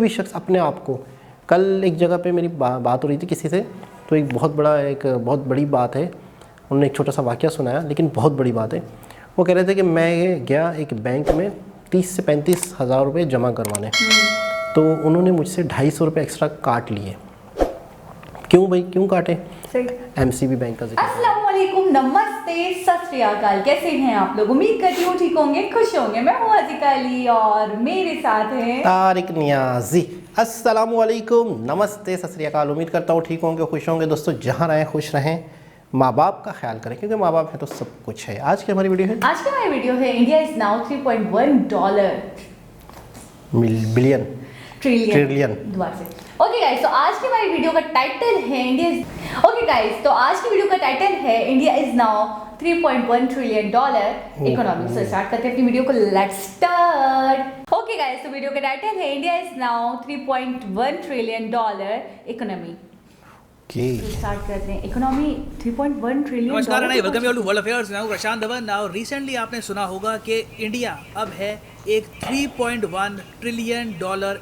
भी शख्स अपने आप को, कल एक जगह पे मेरी बात हो रही थी किसी से, तो एक बहुत बड़ी बात है, उन्होंने एक छोटा सा वाक़या सुनाया लेकिन बहुत बड़ी बात है। वो कह रहे थे कि मैं गया एक बैंक में 30 से 35 हज़ार रुपये जमा करवाने, तो उन्होंने मुझसे 250 रुपये एक्स्ट्रा काट लिए। क्यों भाई, क्यों काटे? एमसीबी बैंक का जिक्र। अस्सलाम वालेकुम, नमस्ते, सत श्री अकाल। कैसे हैं आप लोग? उम्मीद करती हूँ ठीक होंगे, खुश होंगे। मैं हूँ अज़ीका अली और मेरे साथ हैं तारिक नियाजी। अस्सलाम वालेकुम, नमस्ते, सत श्री अकाल। उम्मीद करता हूँ ठीक होंगे, खुश होंगे। दोस्तों जहाँ रहें खुश रहें, माँ बाप का ख्याल करें, क्योंकि माँ बाप है तो सब कुछ है। आज की हमारी वीडियो है India is now $3.1 billion trillion. Okay guys, तो आज की हमारी वीडियो का टाइटल है India is now $3.1 trillion economy. So start करते हैं अपनी वीडियो को, लेट्स स्टार्ट। ओके गाइस, तो वीडियो का टाइटल है India is now $3.1 trillion economy. Start करते हैं। Economy 3.1 trillion. नमस्कार and welcome you to world affairs. मैं हूं प्रशांत धवन। नाउ रिसेंटली आपने सुना होगा कि इंडिया अब है एक $3.1 ट्रिलियन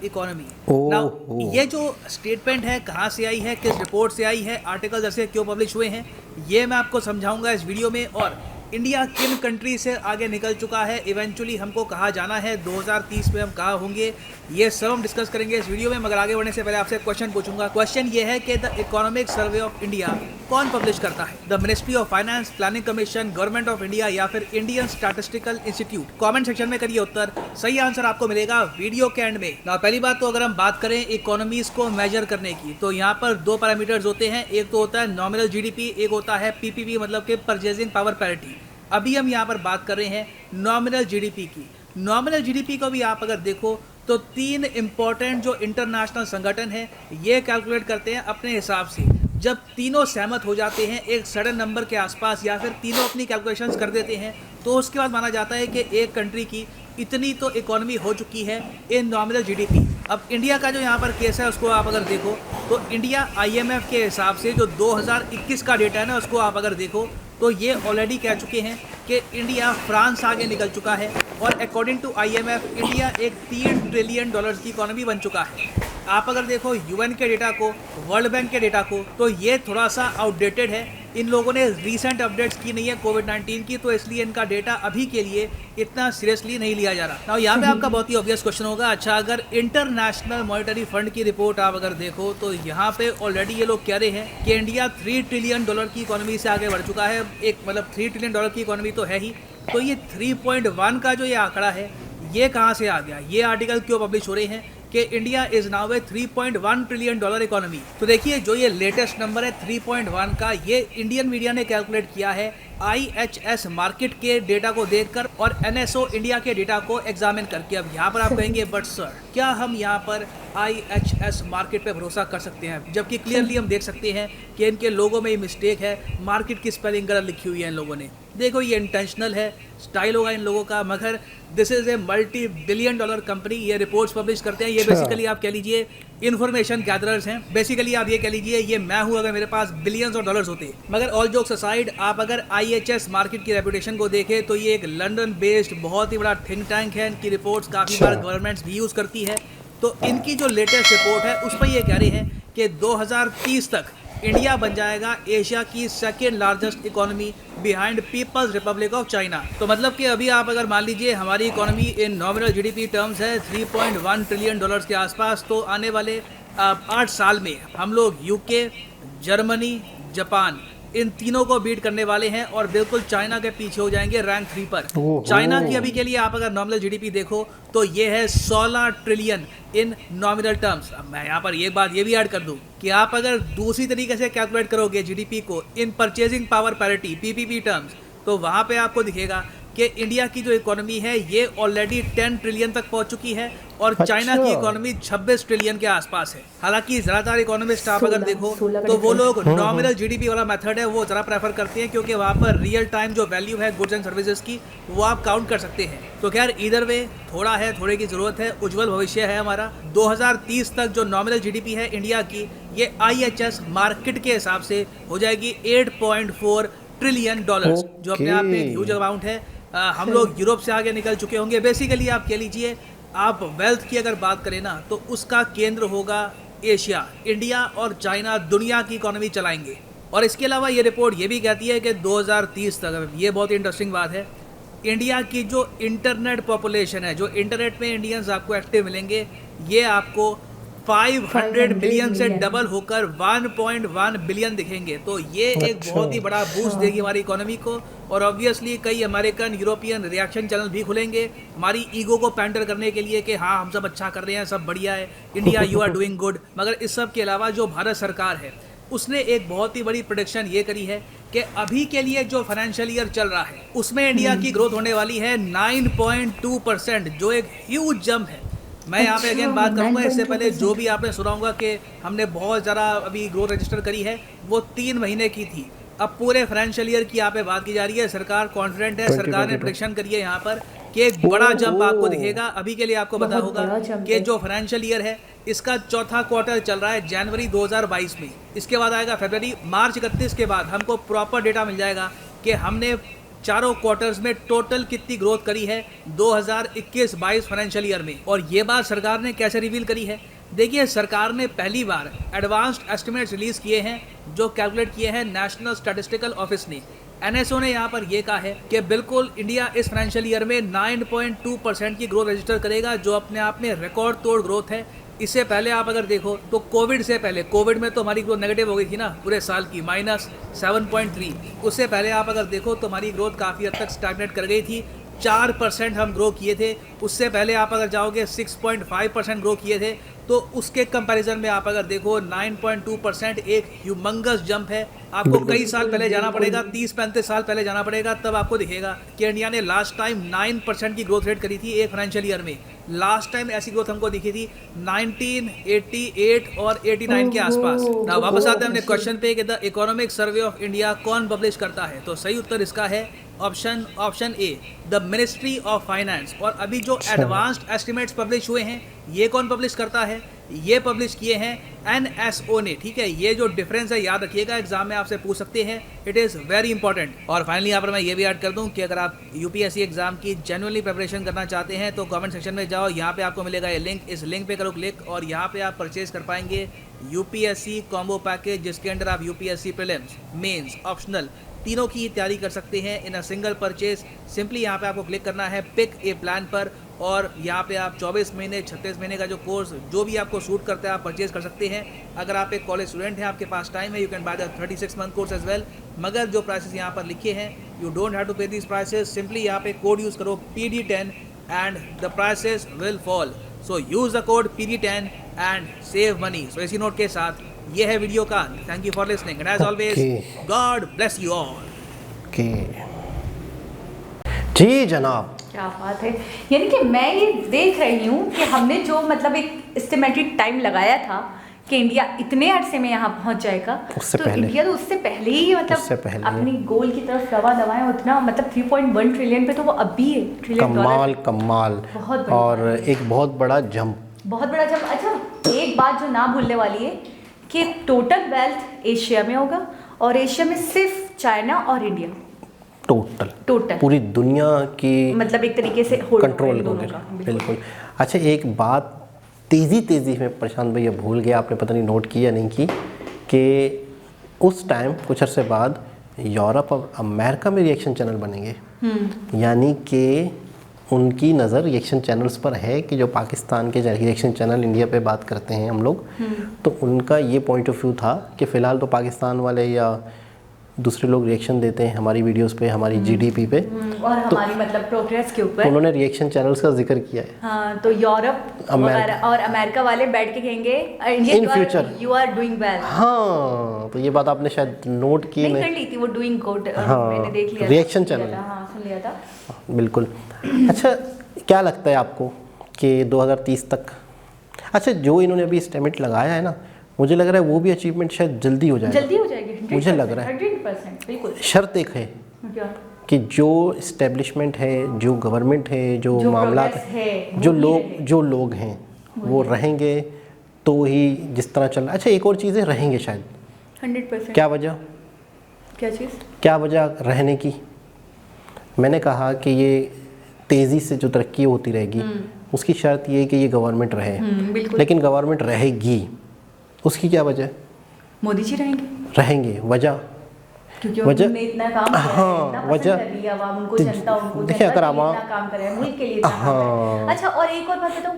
इकोनॉमी। नाउ ये जो स्टेटमेंट है कहाँ से आई है, किस रिपोर्ट से आई है, आर्टिकल जैसे क्यों पब्लिश हुए हैं, ये मैं आपको समझाऊंगा इस वीडियो में। और इंडिया किन कंट्री से आगे निकल चुका है, इवेंचुअली हमको कहाँ जाना है, 2030 में हम कहाँ होंगे, ये सब हम डिस्कस करेंगे इस वीडियो में। मगर आगे बढ़ने से पहले आपसे क्वेश्चन पूछूंगा। क्वेश्चन ये है कि the economic survey of India कौन पब्लिश करता है? The ministry of finance, planning commission, government of India या फिर Indian statistical institute? Comment section में करिए उत्तर। सही आंसर आपको मिलेगा वीडियो के एंड में। ना पहली बात, तो अगर हम बात करें इकोनॉमीज को मेजर करने की, तो यहाँ पर दो पैरामीटर्स होते हैं। एक तो होता है नॉमिनल जीडीपी, एक होता है पीपीपी, मतलब कि परचेजिंग पावर पैरिटी। अभी हम यहाँ पर बात कर रहे हैं नॉमिनल जीडीपी की। नॉमिनल जीडीपी को भी आप अगर देखो तो तीन इंपॉर्टेंट जो इंटरनेशनल संगठन है ये कैलकुलेट करते हैं अपने हिसाब से। जब तीनों सहमत हो जाते हैं एक सडन नंबर के आसपास, या फिर तीनों अपनी कैलकुलेशंस कर देते हैं, तो उसके बाद माना जाता है कि एक कंट्री की इतनी तो इकोनॉमी हो चुकी है इन नॉमिनल जीडीपी। अब इंडिया का जो यहाँ पर केस है उसको आप अगर देखो तो इंडिया आईएमएफ के हिसाब से जो 2021 का डेटा है ना, उसको आप अगर देखो तो ये ऑलरेडी कह चुके हैं कि इंडिया फ्रांस आगे निकल चुका है। और अकॉर्डिंग टू आईएमएफ इंडिया एक $3 ट्रिलियन की इकोनॉमी बन चुका है। आप अगर देखो यूएन के डेटा को, वर्ल्ड बैंक के डेटा को, तो ये थोड़ा सा आउटडेटेड है। इन लोगों ने रीसेंट अपडेट्स की नहीं है कोविड-19 की, तो इसलिए इनका डेटा अभी के लिए इतना सीरियसली नहीं लिया जा रहा। यहाँ पे आपका बहुत ही ऑब्वियस क्वेश्चन होगा, अच्छा अगर इंटरनेशनल मॉनेटरी फंड की रिपोर्ट आप अगर देखो तो यहाँ पे ऑलरेडी ये लोग कह रहे हैं कि इंडिया $3 ट्रिलियन की इकोनॉमी से आगे बढ़ चुका है। एक मतलब $3 ट्रिलियन की इकोनॉमी तो है ही, तो ये 3.1 का जो ये आंकड़ा है ये कहाँ से आ गया? ये आर्टिकल क्यों पब्लिश हो रहे हैं कि India is now A $3.1 trillion economy? तो देखिए जो ये लेटेस्ट नंबर है 3.1 का, ये इंडियन मीडिया ने कैलकुलेट किया है IHS मार्केट के डेटा को देखकर और NSO इंडिया के डेटा को एग्जामिन करके। अब यहाँ पर आप कहेंगे बट सर क्या हम यहाँ पर IHS मार्केट पे भरोसा कर सकते हैं, जबकि क्लियरली हम देख सकते हैं कि इनके लोगों में ये मिस्टेक है, मार्केट की स्पेलिंग गलत लिखी हुई है इन लोगों ने। देखो ये इंटेंशनल है, स्टाइल होगा इन लोगों का, मगर this is a $multi-billion company. ये रिपोर्ट्स पब्लिश करते हैं, ये बेसिकली आप कह लीजिए इन्फॉर्मेशन गैदरर्स हैं। बेसिकली आप ये कह लीजिए ये मैं हूँ अगर मेरे पास बिलियंस ऑफ डॉलर्स होते। मगर ऑल जोक्स असाइड, आप अगर IHS मार्केट की रेपुटेशन को देखें तो ये एक लंदन बेस्ड बहुत ही बड़ा थिंक टैंक है। इनकी रिपोर्ट्स काफ़ी बार गवर्नमेंट्स भी यूज़ करती है। तो इनकी जो लेटेस्ट रिपोर्ट है उस पर ये कह रहे हैं कि 2030 तक इंडिया बन जाएगा एशिया की second largest economy behind People's Republic of China. तो मतलब कि अभी आप अगर मान लीजिए हमारी economy in nominal GDP terms है $3.1 ट्रिलियन के आसपास, तो आने वाले 8 साल में हम लोग यूके, जर्मनी, जापान, इन तीनों को बीट करने वाले हैं और बिल्कुल चाइना के पीछे हो जाएंगे रैंक 3 पर। चाइना की अभी के लिए आप अगर नॉमिनल जीडीपी देखो तो ये है 16 ट्रिलियन इन नॉमिनल टर्म्स। अब मैं यहाँ पर ये बात ये भी ऐड कर दूं कि आप अगर दूसरी तरीके से कैलकुलेट करोगे जीडीपी को इन purchasing power parity PPP terms, तो वहाँ पे आपको दिखेगा कि इंडिया की जो इकोनॉमी है ये ऑलरेडी 10 ट्रिलियन तक पहुंच चुकी है और चाइना की इकोनॉमी 26 ट्रिलियन के आसपास है। हालांकि ज़्यादातर इकोनॉमिस्ट आप अगर देखो तो वो लोग नॉमिनल जीडीपी वाला मेथड है वो ज़रा प्रेफर करते हैं, क्योंकि वहाँ पर रियल टाइम जो वैल्यू है गुड्स एंड सर्विसेज की वो आप काउंट कर सकते हैं। तो खैर इधर वे थोड़ा है, थोड़े की ज़रूरत है, उज्जवल भविष्य है हमारा। 2030 तक जो नॉमिनल जीडीपी है इंडिया की ये IHS मार्केट के हिसाब से हो जाएगी $8.4 ट्रिलियन, जो अपने आप में ह्यूज अमाउंट है। हम लोग यूरोप से आगे निकल चुके होंगे। बेसिकली आप कह लीजिए आप वेल्थ की अगर बात करें ना तो उसका केंद्र होगा एशिया। इंडिया और चाइना दुनिया की इकोनॉमी चलाएंगे। और इसके अलावा ये रिपोर्ट ये भी कहती है कि 2030 तक, ये बहुत इंटरेस्टिंग बात है, इंडिया की जो इंटरनेट पॉपुलेशन है, जो इंटरनेट में इंडियंस आपको एक्टिव मिलेंगे, ये आपको 500 बिलियन से डबल होकर 1.1 बिलियन दिखेंगे। तो ये एक बहुत ही बड़ा बूस्ट देगी हमारी इकोनॉमी को। और ऑब्वियसली कई अमेरिकन, यूरोपियन रिएक्शन चैनल भी खुलेंगे हमारी ईगो को पैंटर करने के लिए कि हाँ हम सब अच्छा कर रहे हैं, सब बढ़िया है, India you are doing good. मगर इस सब के अलावा जो भारत सरकार है उसने एक बहुत ही बड़ी प्रेडिक्शन ये करी है कि अभी के लिए जो फाइनेंशियल ईयर चल रहा है उसमें इंडिया की ग्रोथ होने वाली है 9.2%, जो एक ह्यूज जंप है। मैं यहाँ पे अगेन बात करूंगा, इससे पहले जो भी आपने सुना होगा कि हमने बहुत ज़्यादा अभी ग्रोथ रजिस्टर करी है, वो 3 महीने की थी। अब पूरे फाइनेंशियल ईयर की यहाँ पे बात की जा रही है। सरकार कॉन्फिडेंट है, सरकार ने प्रेडिक्शन करी है यहाँ पर कि एक बड़ा जंप आपको दिखेगा। अभी के लिए आपको पता होगा कि जो फाइनेंशियल ईयर है इसका चौथा क्वार्टर चल रहा है जनवरी 2022 में। इसके बाद आएगा फरवरी, मार्च 31 के बाद हमको प्रॉपर डेटा मिल जाएगा कि हमने चारों क्वार्टर्स में टोटल कितनी ग्रोथ करी है 2021-22 फाइनेंशियल ईयर में। और ये बात सरकार ने कैसे रिवील करी है, देखिए सरकार ने पहली बार एडवांस्ड एस्टिमेट्स रिलीज किए हैं जो कैलकुलेट किए हैं नेशनल स्टैटिस्टिकल ऑफिस ने। एनएसओ ने यहाँ पर ये कहा है कि बिल्कुल इंडिया इस फाइनेंशियल ईयर में 9.2% की ग्रोथ रजिस्टर करेगा, जो अपने आप में रिकॉर्ड तोड़ ग्रोथ है। इससे पहले आप अगर देखो तो कोविड से पहले, कोविड में तो हमारी ग्रोथ नेगेटिव हो गई थी ना पूरे साल की, -7.3। उससे पहले आप अगर देखो तो हमारी ग्रोथ काफ़ी हद तक स्टैग्नेट कर गई थी, 4% हम ग्रो किए थे। उससे पहले आप अगर जाओगे 6.5% ग्रो किए थे। तो उसके कंपैरिजन में आप अगर देखो 9.2% एक ह्यूमंगस जंप है। आपको कई साल पहले जाना पड़ेगा, 30-35 साल पहले जाना पड़ेगा, तब आपको दिखेगा कि इंडिया ने लास्ट टाइम 9% की ग्रोथ रेट करी थी एक फाइनेंशियल ईयर में। लास्ट टाइम ऐसी ग्रोथ हमको दिखी थी 1988 और 89 के आसपास। ना वापस आते हैं अपने क्वेश्चन पे कि the economic survey of India कौन पब्लिश करता है, तो सही उत्तर इसका है option A, the ministry of finance. और अभी जो एडवांस्ड एस्टिमेट्स पब्लिश हुए हैं ये कौन पब्लिश करता है, ये पब्लिश किए हैं एनएसओ ने। ठीक है, ये जो डिफरेंस है याद रखिएगा, एग्जाम में आपसे पूछ सकते हैं, इट इज़ वेरी इंपॉर्टेंट। और फाइनली यहाँ पर मैं ये भी ऐड कर दूँ कि अगर आप यूपीएससी एग्जाम की जेन्युइनली प्रिपरेशन करना चाहते हैं तो कमेंट सेक्शन में जाओ, यहाँ पे आपको मिलेगा ये लिंक, इस लिंक पे करो क्लिक और यहाँ पे आप परचेज कर पाएंगे यूपीएससी कॉम्बो पैकेज, जिसके अंदर आप यूपीएससी प्रीलिम्स, मेंस, ऑप्शनल तीनों की तैयारी कर सकते हैं इन अ सिंगल परचेज। सिंपली यहाँ पे आपको क्लिक करना है पिक ए प्लान पर और यहाँ पे आप 24 महीने 36 महीने का जो कोर्स जो भी आपको सूट करता है आप परचेज कर सकते हैं। अगर आप एक कॉलेज स्टूडेंट हैं, आपके पास टाइम है, you can buy the 36 month course as well. मगर जो प्राइसेस यहाँ पर लिखे हैं, you don't have to pay these prices. Simply यहाँ पे कोड यूज़ करो PD10 and the prices will fall. So use the code PD10 and save money. So इसी नोट के साथ ये है वीडियो का। Thank you for listening and as always God bless you all. जी जनाब, क्या बात है। यानी कि मैं ये देख रही हूँ कि हमने जो मतलब एक एस्टिमेटेड टाइम लगाया था कि इंडिया इतने अरसे में यहाँ पहुँच जाएगा, उससे तो पहले इंडिया तो उससे पहले ही मतलब अपनी गोल की तरफ रवा दवाएं उतना मतलब 3.1 ट्रिलियन पे, तो वो अभी है ट्रिलियन डॉलर। कमाल बहुत और एक बहुत बड़ा जंप, बहुत बड़ा जंप। अच्छा, एक बात जो ना भूलने वाली है कि टोटल वेल्थ एशिया में होगा और एशिया में सिर्फ चाइना और इंडिया टोटल पूरी दुनिया की मतलब एक तरीके से कंट्रोल होगा। बिल्कुल। अच्छा, एक बात तेज़ी में प्रशांत भैया भूल गया, आपने पता नहीं नोट की या नहीं की, कि उस टाइम कुछ अरसे बाद यूरोप और अमेरिका में रिएक्शन चैनल बनेंगे। यानी कि उनकी नज़र रिएक्शन चैनल्स पर है कि जो पाकिस्तान के रिएक्शन चैनल इंडिया पे बात करते हैं हम लोग, तो उनका ये पॉइंट ऑफ व्यू था कि फ़िलहाल तो पाकिस्तान वाले या दूसरे लोग रिएक्शन देते हैं हमारी वीडियोस पे, हमारी जीडीपी पे और तो हमारी मतलब प्रोग्रेस के ऊपर, तो उन्होंने रिएक्शन चैनल्स का जिक्र किया है। हाँ, तो यूरोप और अमेरिका वाले बैठ के कहेंगे in future you are doing well. हाँ, तो ये बात आपने शायद नोट की नहीं कर ली थी, वो डूइंग गुड मैंने देख लिया, रिएक्शन चैनल, हाँ सुन लिया था। बिल्कुल। अच्छा, क्या लगता है आपको कि 2030 तक, अच्छा जो इन्होंने अभी एस्टिमेट लगाया है ना, मुझे लग रहा है वो भी अचीवमेंट शायद जल्दी हो जाएगी, मुझे लग रहा है 100%। बिल्कुल। शर्त एक है कि जो इस्टेब्लिशमेंट है, जो गवर्नमेंट है, जो मामला है, जो लोग हैं वो रहेंगे तो ही जिस तरह चल रहा है। अच्छा, एक और चीज़ें रहेंगे शायद 100%। क्या वजह, क्या चीज़, क्या वजह रहने की? मैंने कहा कि ये तेज़ी से जो तरक्की होती रहेगी उसकी शर्त ये है कि ये गवर्नमेंट रहे, बिल्कुल। लेकिन गवर्नमेंट रहेगी, उसकी क्या वजह? मोदी जी रहेंगे वजह क्योंकि वजह उन्होंने इतना काम किया है, हाँ इतना पसंद वजह कर लिया आवाम उनको, जनता उनको, देखिए जनता अगर के लिए आवाम इतना काम कर रहा है, मुल्क के लिए इतना काम कर रहा है। अच्छा, और एक और बात बताऊं,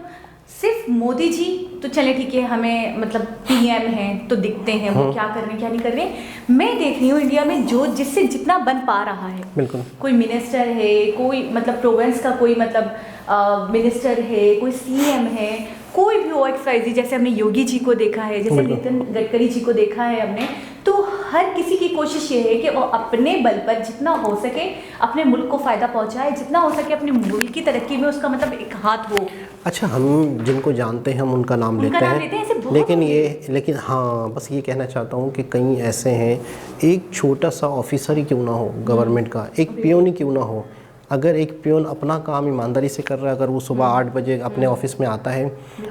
सिर्फ मोदी जी तो चले ठीक है, हमें मतलब पीएम हैं तो दिखते हैं वो क्या कर रहे हैं क्या नहीं कर रहे हैं। मैं देख रही हूँ इंडिया में जो जिससे जितना बन पा रहा है, बिल्कुल कोई मिनिस्टर है, कोई मतलब प्रोविंस का कोई मतलब मिनिस्टर है, कोई सीएम है, कोई भी हो XYZ, जैसे हमने योगी जी को देखा है, जैसे नितिन गडकरी जी को देखा है हमने, तो हर किसी की कोशिश ये है कि वो अपने बल पर जितना हो सके अपने मुल्क को फ़ायदा पहुंचाए, जितना हो सके अपने मुल्क की तरक्की में उसका मतलब एक हाथ हो। अच्छा, हम जिनको जानते हैं हम उनका नाम लेते हैं ऐसे बहुत लेकिन हाँ बस ये कहना चाहता हूँ कि कई ऐसे हैं, एक छोटा सा ऑफिसर ही क्यों ना हो गवर्नमेंट का, एक पियोन ही क्यों ना हो, अगर एक पियोन अपना काम ईमानदारी से कर रहा है, अगर वो सुबह 8 बजे अपने ऑफिस में आता है,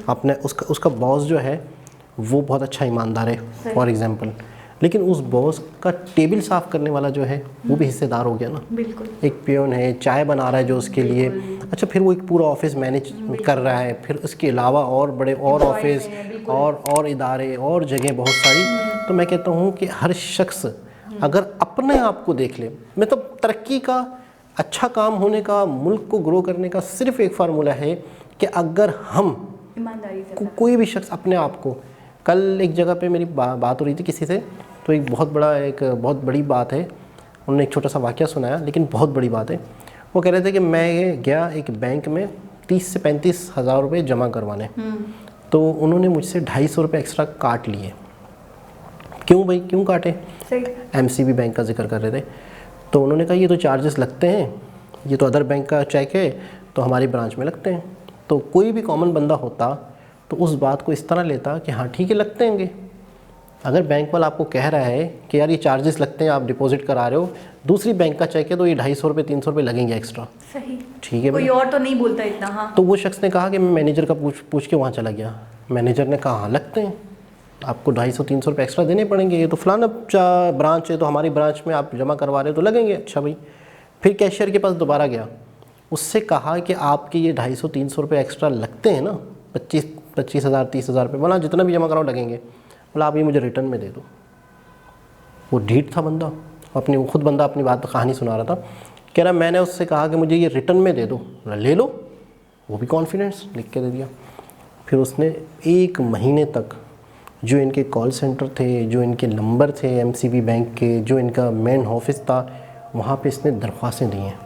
अपने उसका बॉस जो है वो बहुत अच्छा ईमानदार है फॉर एग्जांपल, लेकिन उस बॉस का टेबल साफ़ करने वाला जो है वो भी हिस्सेदार हो गया ना। बिल्कुल। एक पियोन है, चाय बना रहा है जो उसके लिए, अच्छा फिर वो एक पूरा ऑफिस मैनेज कर रहा है, फिर उसके अलावा और बड़े और ऑफिस और इदारे और जगह बहुत सारी। तो मैं कहता हूँ कि हर शख्स अगर अपने आप को देख ले, मतलब तरक्की का, अच्छा काम होने का, मुल्क को ग्रो करने का सिर्फ एक फार्मूला है कि अगर हम ईमानदारी से कोई भी शख्स अपने आप को, कल एक जगह पे मेरी बात हो रही थी किसी से, तो एक बहुत बड़ी बात है, उन्होंने एक छोटा सा वाक़या सुनाया लेकिन बहुत बड़ी बात है। वो कह रहे थे कि मैं गया एक बैंक में 30 से 35 हज़ार रुपये जमा करवाने, तो उन्होंने मुझसे 250 रुपये एक्स्ट्रा काट लिए। क्यों भाई, क्यों काटे? MCB बैंक का जिक्र कर रहे थे, तो उन्होंने कहा ये तो चार्जेस लगते हैं, ये तो अदर बैंक का चेक है तो हमारी ब्रांच में लगते हैं। तो कोई भी कॉमन बंदा होता तो उस बात को इस तरह लेता कि हाँ ठीक है लगते होंगे। अगर बैंक वाला आपको कह रहा है कि यार ये चार्जेस लगते हैं, आप डिपॉजिट करा रहे हो, दूसरी बैंक का चेक है तो ये 250 रुपये 300 रुपये लगेंगे एक्स्ट्रा, सही ठीक है, कोई और तो नहीं बोलता इतना। हाँ, तो वो शख्स ने कहा कि मैं मैनेजर का पूछ के वहाँ चला गया। मैनेजर ने कहा हाँ लगते हैं, आपको 250-300 रुपये एक्स्ट्रा देने पड़ेंगे, ये तो फलाना ब्रांच है तो हमारी ब्रांच में आप जमा करवा रहे हो तो लगेंगे। अच्छा भाई, फिर कैशियर के पास दोबारा गया, उससे कहा कि आपके ये 250-300 रुपये एक्स्ट्रा लगते हैं ना, 25,000 30,000 रुपये, बोला जितना भी जमा कराओ लगेंगे। बोला आप ये मुझे रिटर्न में दे दो। वो ढीठ था बंदा, खुद बंदा अपनी बात कहानी सुना रहा था, कह रहा मैंने उससे कहा कि मुझे ये रिटर्न में दे दो, ले लो, वो भी कॉन्फिडेंस लिख के दे दिया। फिर उसने 1 महीने तक जो इनके कॉल सेंटर थे, जो इनके नंबर थे MCB बैंक के, जो इनका मेन ऑफिस था, वहाँ पे इसने दरख्वास्तें दी हैं,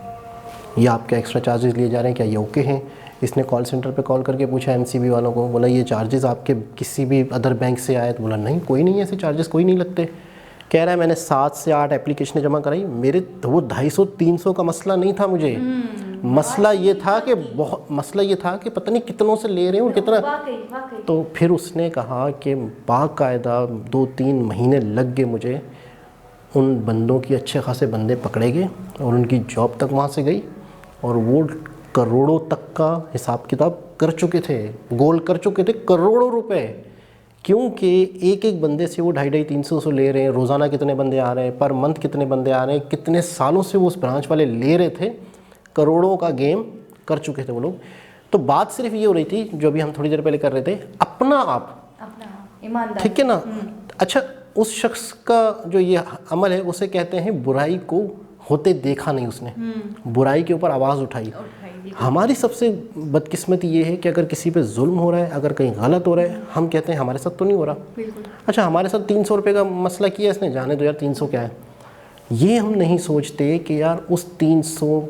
ये आपके एक्स्ट्रा चार्जेस लिए जा रहे हैं, क्या ये ओके हैं? इसने कॉल सेंटर पे कॉल करके पूछा MCB वालों को, बोला ये चार्जेस आपके किसी भी अदर बैंक से आए? तो बोला नहीं, कोई नहीं, ऐसे चार्जेस कोई नहीं लगते। कह रहा है मैंने 7 से 8 एप्लीकेशनें जमा कराई, मेरे तो वो 250-300 का मसला नहीं था मुझे, मसला ये था कि पता नहीं कितनों से ले रहे हैं और कितना। तो फिर उसने कहा कि बाकायदा 2-3 महीने लग गए मुझे, उन बंदों की अच्छे खासे बंदे पकड़े गए और उनकी जॉब तक वहाँ से गई, और वो करोड़ों तक का हिसाब किताब कर चुके थे, गोल कर चुके थे, करोड़ों रुपए, क्योंकि एक बंदे से वो 250-300 ले रहे हैं, रोज़ाना कितने बंदे आ रहे हैं, पर मंथ कितने बंदे आ रहे हैं, कितने सालों से वो उस ब्रांच वाले ले रहे थे, करोड़ों का गेम कर चुके थे वो लोग। तो बात सिर्फ ये हो रही थी जो अभी हम थोड़ी देर पहले कर रहे थे, अपना आप, ठीक है ना। अच्छा, उस शख्स का जो ये अमल है उसे कहते हैं बुराई को होते देखा नहीं उसने, बुराई के ऊपर आवाज़ उठाई। हमारी सबसे बदकिस्मती ये है कि अगर किसी पे जुल्म हो रहा है, अगर कहीं गलत हो रहा है, हम कहते हैं हमारे साथ तो नहीं हो रहा। अच्छा, हमारे साथ 300 रुपये का मसला किया इसने, जाने दो यार 300 क्या है। ये हम नहीं सोचते कि यार उस 300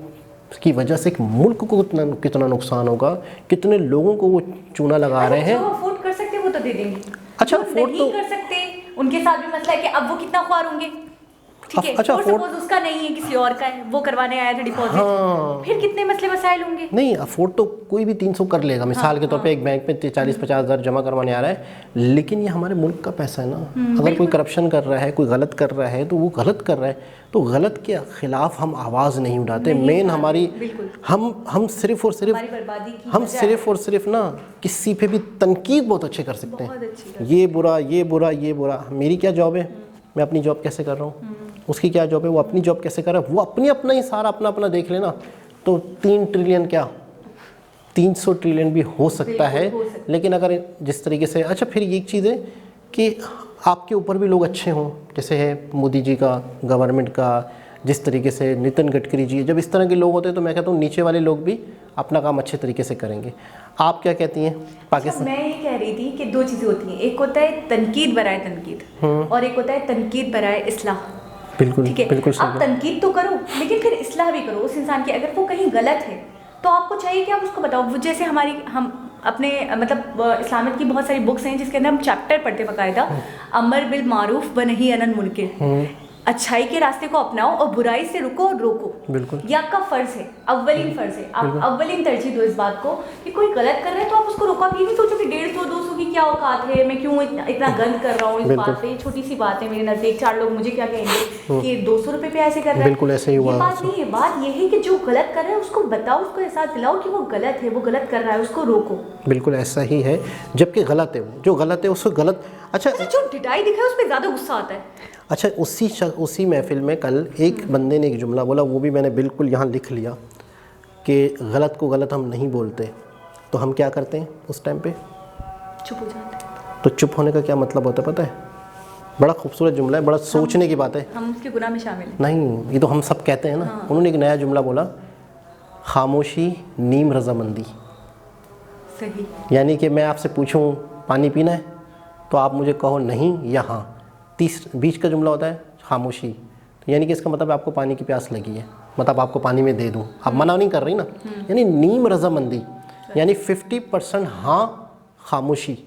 की वजह से एक मुल्क को कितना नुकसान होगा, कितने लोगों को वो चूना लगा रहे हैं। जो अफोर्ड कर सकते वो तो दे देंगे, अच्छा अफोर्ड नहीं कर सकते उनके साथ भी मसला है कि अब वो कितना ख्वार होंगे, ठीक है। अच्छा, सपोज उसका नहीं है, किसी और का है, वो करवाने आया था डिपॉजिट, हाँ, फिर कितने मसले मसाइल होंगे। नहीं, अफोर्ड तो कोई भी 300 कर लेगा, मिसाल के तौर पे एक बैंक में 40-50 हज़ार जमा करवाने आ रहा है, लेकिन ये हमारे मुल्क का पैसा है ना। अगर कोई करप्शन कर रहा है, कोई गलत कर रहा है, तो वो गलत कर रहा है, तो गलत के खिलाफ हम आवाज़ नहीं उठाते। मेन हमारी हम सिर्फ और सिर्फ ना किसी पे भी तनकीद बहुत अच्छे कर सकते हैं, ये बुरा ये बुरा ये बुरा। मेरी क्या जॉब है, मैं अपनी जॉब कैसे कर रहा हूँ, उसकी क्या जॉब है, वो अपनी जॉब कैसे कर रहा है, वो अपना ही सारा अपना देख लेना, तो 3 ट्रिलियन क्या 300 ट्रिलियन भी हो सकता है, बिल्कुल हो सकता है। लेकिन अगर जिस तरीके से, अच्छा फिर एक चीज़ है कि आपके ऊपर भी लोग अच्छे हों, जैसे है मोदी जी का, गवर्नमेंट का, जिस तरीके से नितिन गडकरी जी, जब इस तरह के लोग होते हैं तो मैं कहता हूँ नीचे वाले लोग भी अपना काम अच्छे तरीके से करेंगे। आप क्या कहती हैं? पाकिस्तान, मैं ये कह रही थी कि दो चीज़ें होती हैं, एक होता है तनकीद बराए तनकीद और एक होता है तनकीद बराए इस्लाह। बिल्कुल ठीक है, बिल्कुल आप तनकीद तो करो लेकिन फिर इस्लाह भी करो उस इंसान की। अगर वो कहीं गलत है तो आपको चाहिए कि आप उसको बताओ। वो जैसे हम अपने मतलब इस्लामिक की बहुत सारी बुक्स हैं जिसके अंदर हम चैप्टर पढ़ते बाकायदा, अमर बिल मारूफ व नही अनिल मुनकर, अच्छाई के रास्ते को अपनाओ और बुराई से रुको और रोको। बिल्कुल, ये आपका फर्ज है, अव्वलीन फर्ज है। आप अव्वलीन तरजीह दो इस बात को कि कोई गलत कर रहा है तो आप उसको रोको। आप ये नहीं सोचो कि 150-200 की क्या औकात है, मैं क्यों इतना गंद कर रहा हूँ इस बात पे। छोटी सी बात है मेरे नजदीक, 4 लोग मुझे क्या कहेंगे कि 200 रुपये पे ऐसे कर रहा है। बिल्कुल ऐसे ही हुआ। ये बात नहीं है, बात ये है कि जो गलत कर रहा है उसको बताओ, उसको एहसास दिलाओ कि वो गलत है, वो गलत कर रहा है, उसको रोको। बिल्कुल ऐसा ही है, जबकि गलत है वो, जो गलत है उसको गलत। अच्छा, जो ढिठाई दिखाए उस पर ज़्यादा गुस्सा आता है। अच्छा, उसी महफिल में कल एक बंदे ने एक जुमला बोला, वो भी मैंने बिल्कुल यहाँ लिख लिया कि गलत को गलत हम नहीं बोलते, तो हम क्या करते हैं उस टाइम पे? चुप हो जाते हैं। तो चुप होने का क्या मतलब होता है पता है? बड़ा खूबसूरत जुमला है, बड़ा सोचने की बात है। हम उसके गुनाह में शामिल हैं। नहीं, ये तो हम सब कहते हैं ना। हाँ। उन्होंने एक नया जुमला बोला, खामोशी नीम रजामंदी। सही। यानी कि मैं आपसे पूछूं पानी पीना है तो आप मुझे कहो नहीं या हाँ, बीच का जुमला होता है खामोशी, तो यानी कि इसका मतलब आपको पानी की प्यास लगी है, मतलब आपको पानी में दे दूं, आप मना नहीं कर रही ना। यानी नीम रजामंदी यानी 50% हाँ खामोशी।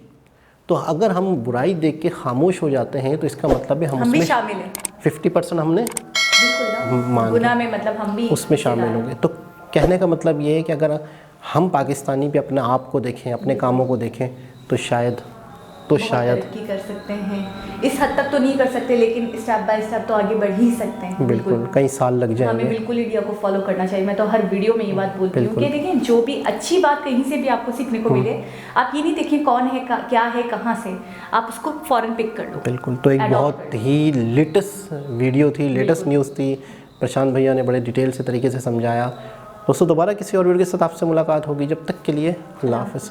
तो अगर हम बुराई देख के खामोश हो जाते हैं तो इसका मतलब है हम भी शामिल हैं। 50% हमने मान गुनाह में, मतलब हम भी उसमें शामिल होंगे। तो कहने का मतलब ये है कि अगर हम पाकिस्तानी भी अपने आप को देखें, अपने कामों को देखें, तो शायद तरक्की कर सकते हैं। इस हद तक तो नहीं कर सकते लेकिन स्टेप बाय स्टेप तो आगे बढ़ ही सकते हैं। बिल्कुल कई साल लग जाएंगे। हमें बिल्कुल इंडिया को फॉलो करना चाहिए। मैं तो हर वीडियो में ये बात बोलती हूँ कि देखिए, जो भी अच्छी बात कहीं से भी आपको सीखने को मिले, आप ये नहीं देखें कौन है, क्या है, कहाँ से, आप उसको फौरन पिक कर लो। बिल्कुल। तो एक बहुत ही लेटेस्ट वीडियो थी, लेटेस्ट न्यूज़ थी, प्रशांत भैया ने बड़े डिटेल से तरीके से समझाया। दोस्तों दोबारा किसी और वीडियो के साथ आपसे मुलाकात होगी, जब तक के लिए अल्लाह हाफ़िज़।